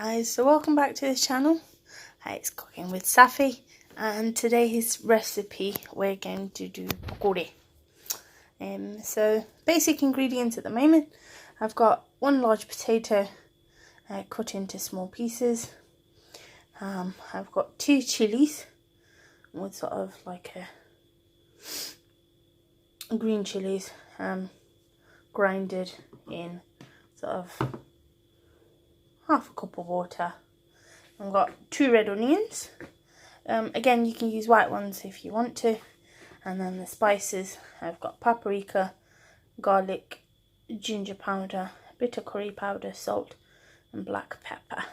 Guys, so welcome back to this channel. Hi, it's Cooking with Safi, and today's recipe we're going to do pakora. So basic ingredients at the moment: I've got one large potato cut into small pieces. I've got 2 chillies with sort of like a green chillies grinded in sort of half a cup of water. I've got 2 red onions. Again, you can use white ones if you want to. And then the spices, I've got paprika, garlic, ginger powder, a bit of curry powder, salt and black pepper.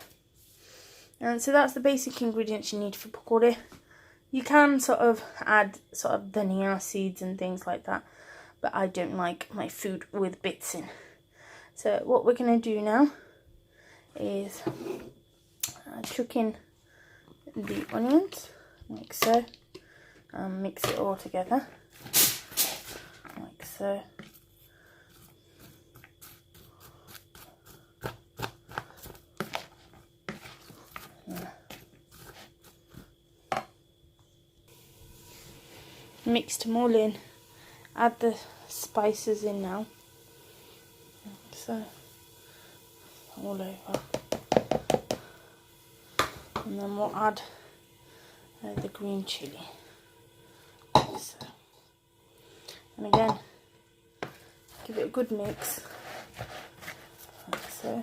And so that's the basic ingredients you need for pakora. You can sort of add sort of dhania seeds and things like that, but I don't like my food with bits in. So what we're going to do now is chuck in the onions like so, and mix it all together like so. Mix them all in, add the spices in now, so all over, and then we'll add the green chilli, like so. And again, give it a good mix, like so.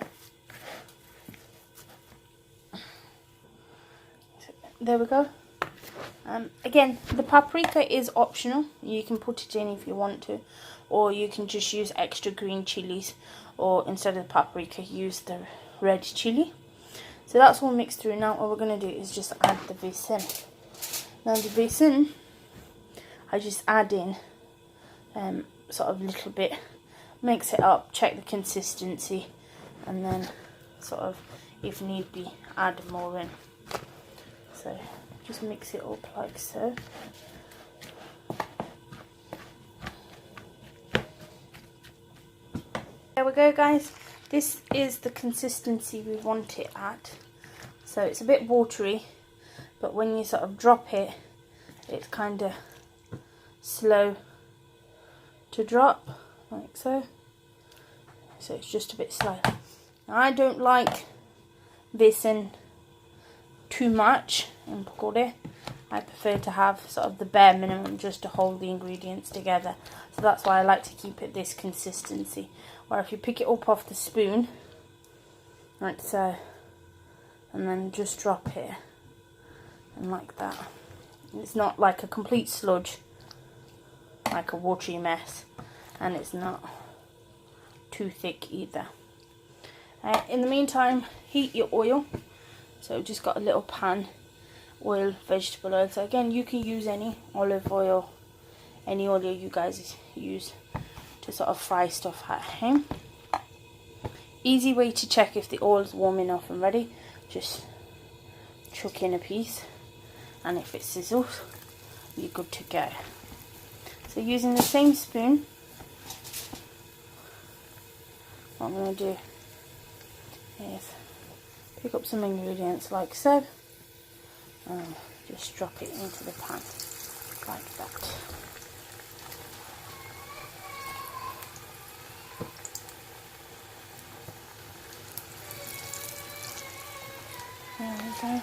There we go. Again, the paprika is optional. You can put it in if you want to, or you can just use extra green chilies, or instead of the paprika use the red chili. So that's all mixed through. Now what we're going to do is just add the besan. Now the besan, I just add in sort of a little bit, mix it up, check the consistency, and then sort of, if need be, add more in. So just mix it up like so. There we go, guys. This is the consistency we want it at. So it's a bit watery, but when you sort of drop it, it's kind of slow to drop, like so. So it's just a bit slow. Now, I don't like besan too much in pakora. I prefer to have sort of the bare minimum just to hold the ingredients together. So that's why I like to keep it this consistency. Or if you pick it up off the spoon, like so, and then just drop it, and like that. It's not like a complete sludge, like a watery mess, and it's not too thick either. In the meantime, heat your oil. So just got a little pan, oil, vegetable oil. So again, you can use any olive oil, any oil you guys use to sort of fry stuff at home. Easy way to check if the oil's warm enough and ready, just chuck in a piece, and if it sizzles, you're good to go. So using the same spoon, what I'm going to do is pick up some ingredients like so, and just drop it into the pan like that. There we go.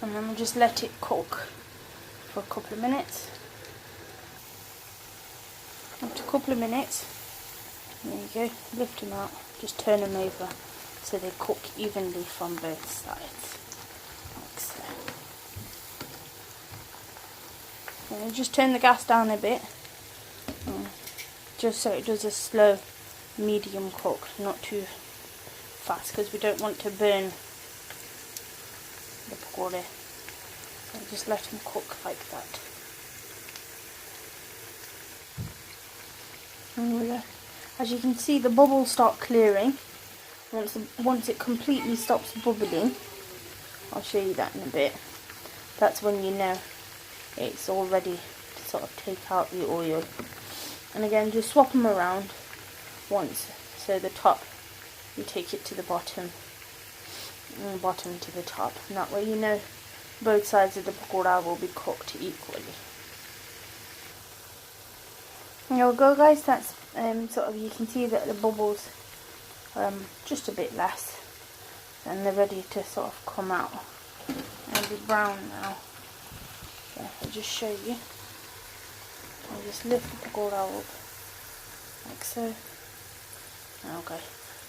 And then we'll just let it cook for a couple of minutes. After a couple of minutes, there you go, lift them out, just turn them over so they cook evenly from both sides, like so. And just turn the gas down a bit, just so it does a slow medium cook, not too fast, because we don't want to burn the pakora. So just let them cook like that. And as you can see, the bubbles start clearing. Once it completely stops bubbling, I'll show you that in a bit. That's when you know it's all ready to sort of take out the oil. And again, just swap them around once. So the top, you take it to the bottom, and the bottom to the top. And that way you know both sides of the pakora will be cooked equally. There we go, guys. That's sort of, you can see that the bubbles just a bit less, and they're ready to sort of come out and be brown now. So I'll just show you. I'll just lift the pakora up like so. Okay,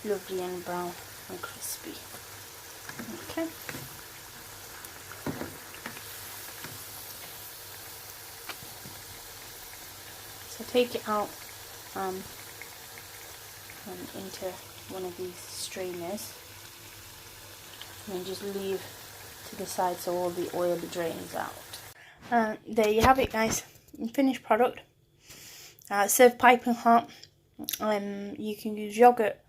lovely and brown and crispy. Okay. So take it out and into one of these strainers, and then just leave to the side so all the oil drains out. There you have it, guys. Finished product. Serve piping hot. You can use yogurt,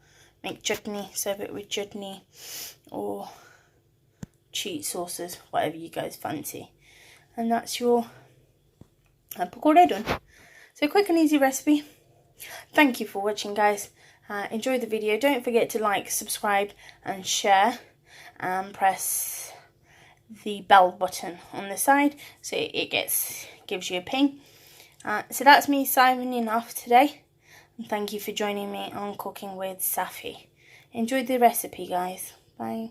make chutney, serve it with chutney or cheese sauces, whatever you guys fancy. And that's your pakora done. So quick and easy recipe. Thank you for watching, guys. Enjoy the video. Don't forget to like, subscribe and share, and press the bell button on the side so it gives you a ping. So that's me signing off today, and thank you for joining me on Cooking with Safi. Enjoy the recipe, guys. Bye.